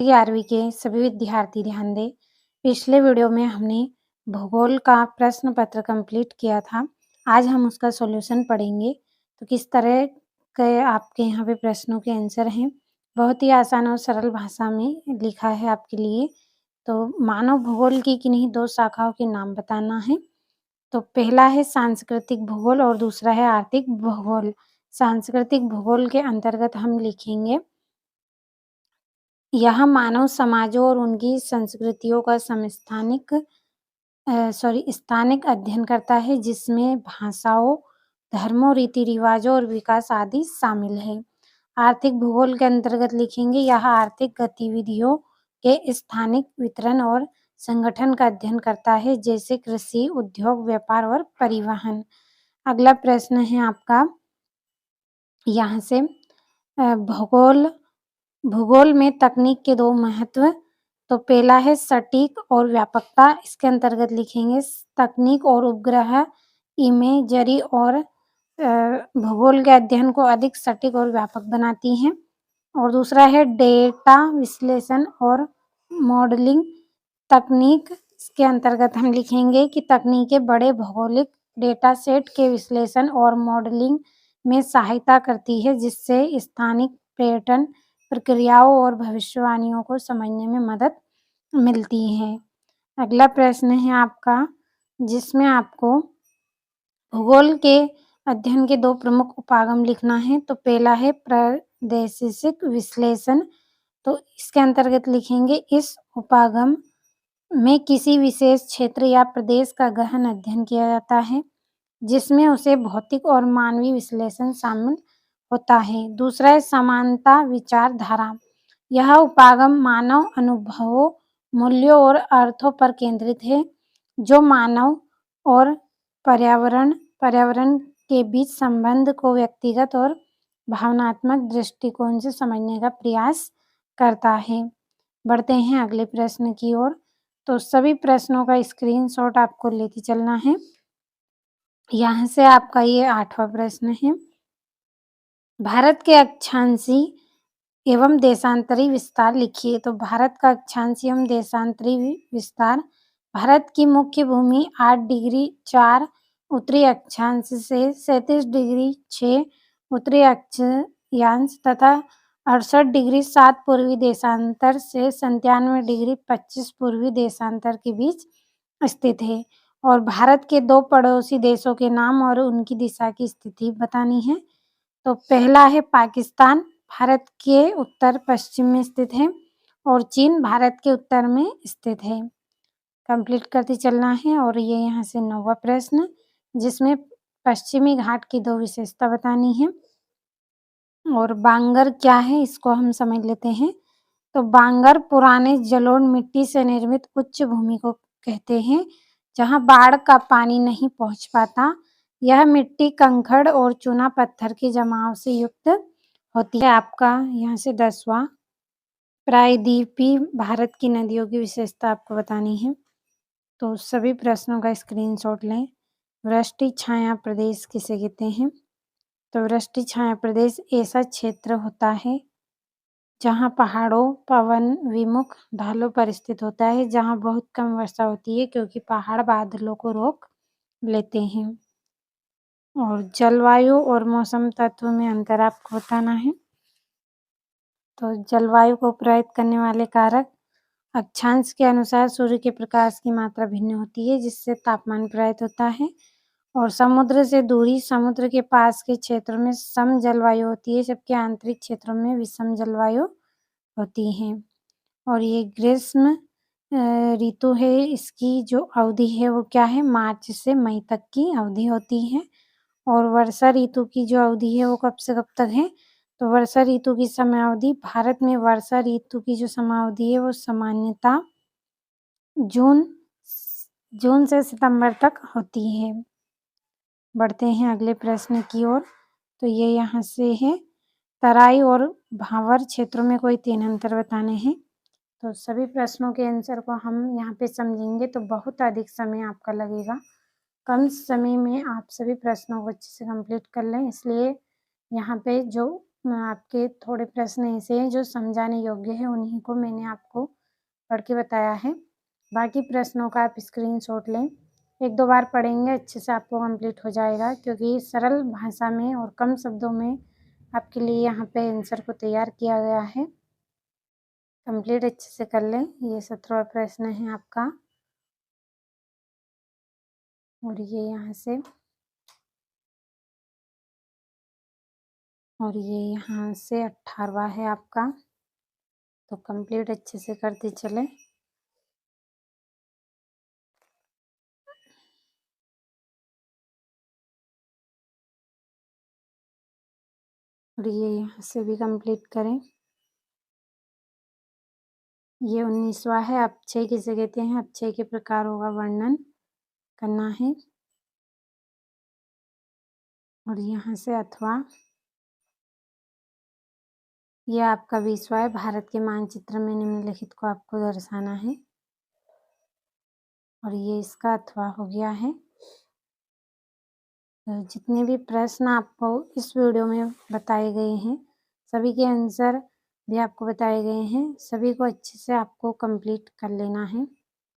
11वीं के सभी विद्यार्थी ध्यान दें। पिछले वीडियो में हमने भूगोल का प्रश्न पत्र कंप्लीट किया था। आज हम उसका सॉल्यूशन पढ़ेंगे। तो किस तरह के आपके यहाँ पे प्रश्नों के आंसर हैं। बहुत ही आसान और सरल भाषा में लिखा है आपके लिए। तो मानव भूगोल की किन्हीं 2 शाखाओं के नाम बताना है। तो पहला है सांस्कृतिक भूगोल और दूसरा है आर्थिक भूगोल। सांस्कृतिक भूगोल के अंतर्गत हम लिखेंगे यह मानव समाजों और उनकी संस्कृतियों का स्थानिक अध्ययन करता है, जिसमें भाषाओं, धर्मों, रीति-रिवाजों और विकास आदि शामिल है। आर्थिक भूगोल के अंतर्गत लिखेंगे यह आर्थिक गतिविधियों के स्थानिक वितरण और संगठन का अध्ययन करता है, जैसे कृषि, उद्योग, व्यापार और परिवहन। अगला प्रश्न है आपका यहाँ से भूगोल में तकनीक के 2 महत्व। तो पहला है सटीक और व्यापकता। इसके अंतर्गत लिखेंगे तकनीक और उपग्रह इमेजरी और भूगोल के अध्ययन को अधिक सटीक और व्यापक बनाती हैं। और दूसरा है डेटा विश्लेषण और मॉडलिंग तकनीक। इसके अंतर्गत हम लिखेंगे कि तकनीकें बड़े भौगोलिक डेटा सेट के विश्लेषण और मॉडलिंग में सहायता करती है, जिससे स्थानिक पैटर्न, प्रक्रियाओं और भविष्यवाणियों को समझने में मदद मिलती है। अगला प्रश्न है आपका, जिसमें आपको भूगोल के अध्ययन के 2 प्रमुख उपागम लिखना है। तो पहला है प्रादेशिक विश्लेषण। तो इसके अंतर्गत लिखेंगे इस उपागम में किसी विशेष क्षेत्र या प्रदेश का गहन अध्ययन किया जाता है, जिसमें उसे भौतिक और मानवीय विश्लेषण शामिल होता है। दूसरा है समानता विचारधारा। यह उपागम मानव अनुभवों, मूल्यों और अर्थों पर केंद्रित है, जो मानव और पर्यावरण के बीच संबंध को व्यक्तिगत और भावनात्मक दृष्टिकोण से समझने का प्रयास करता है। बढ़ते हैं अगले प्रश्न की ओर। तो सभी प्रश्नों का स्क्रीनशॉट आपको लेके चलना है। यहाँ से आपका ये 8वां प्रश्न है। भारत के अक्षांशी एवं देशांतरी विस्तार लिखिए। तो भारत का अक्षांशी एवं देशांतरी विस्तार। भारत की मुख्य भूमि 8 डिग्री 4 उत्तरी अक्षांश से 37 डिग्री 6 उत्तरी अक्षांश तथा 68 डिग्री 7 पूर्वी देशांतर से 97 डिग्री 25 पूर्वी देशांतर के बीच स्थित है। और भारत के 2 पड़ोसी देशों के नाम और उनकी दिशा की स्थिति बतानी है। तो पहला है पाकिस्तान, भारत के उत्तर पश्चिम में स्थित है, और चीन भारत के उत्तर में स्थित है। कंप्लीट करते चलना है। और ये यहाँ से 9वां प्रश्न, जिसमें पश्चिमी घाट की 2 विशेषता बतानी है। और बांगर क्या है, इसको हम समझ लेते हैं। तो बांगर पुराने जलोढ़ मिट्टी से निर्मित उच्च भूमि को कहते हैं, जहाँ बाढ़ का पानी नहीं पहुँच पाता। यह मिट्टी कंकड़ और चूना पत्थर के जमाव से युक्त होती है। आपका यहाँ से 10वां प्रायद्वीपीय भारत की नदियों की विशेषता आपको बतानी है। तो सभी प्रश्नों का स्क्रीनशॉट लें। वृष्टि छाया प्रदेश किसे कहते हैं? तो वृष्टि छाया प्रदेश ऐसा क्षेत्र होता है जहाँ पहाड़ों, पवन विमुख ढालों पर स्थित होता है, जहाँ बहुत कम वर्षा होती है, क्योंकि पहाड़ बादलों को रोक लेते हैं। और जलवायु और मौसम तत्व में अंतर आपको बताना है। तो जलवायु को प्रभावित करने वाले कारक अक्षांश के अनुसार सूर्य के प्रकाश की मात्रा भिन्न होती है, जिससे तापमान प्रभावित होता है। और समुद्र से दूरी, समुद्र के पास के क्षेत्रों में सम जलवायु होती है, जबकि आंतरिक क्षेत्रों में विषम जलवायु होती है। और ये ग्रीष्म ऋतु है, इसकी जो अवधि है वो क्या है, मार्च से मई तक की अवधि होती है। और वर्षा ऋतु की जो अवधि है वो कब से कब तक है, तो वर्षा ऋतु की समयावधि, भारत में वर्षा ऋतु की जो समयावधि है वो सामान्यतः जून से सितंबर तक होती है। बढ़ते हैं अगले प्रश्न की ओर। तो ये यहाँ से है, तराई और भावर क्षेत्रों में कोई 3 अंतर बताने हैं। तो सभी प्रश्नों के आंसर को हम यहाँ पे समझेंगे तो बहुत अधिक समय आपका लगेगा। कम समय में आप सभी प्रश्नों को अच्छे से कंप्लीट कर लें, इसलिए यहाँ पे जो आपके थोड़े प्रश्न ऐसे हैं जो समझाने योग्य है, उन्हीं को मैंने आपको पढ़ के बताया है। बाकी प्रश्नों का आप स्क्रीनशॉट लें। 1-2 बार पढ़ेंगे अच्छे से आपको कंप्लीट हो जाएगा, क्योंकि सरल भाषा में और कम शब्दों में आपके लिए यहाँ पे आंसर को तैयार किया गया है। कंप्लीट अच्छे से कर लें। ये 17वां प्रश्न है आपका, और ये यहाँ से, और ये यहाँ से 18वां है आपका। तो कंप्लीट अच्छे से करते चलें। और ये यहाँ से भी कंप्लीट करें। ये 19वां है, अपचय किसे कहते हैं, अपचय के प्रकारों का वर्णन करना है। और यहाँ से अथवा, यह आपका 20वां है, भारत के मानचित्र में निम्नलिखित को आपको दर्शाना है। और ये इसका अथवा हो गया है। तो जितने भी प्रश्न आपको इस वीडियो में बताए गए हैं, सभी के आंसर भी आपको बताए गए हैं। सभी को अच्छे से आपको कंप्लीट कर लेना है।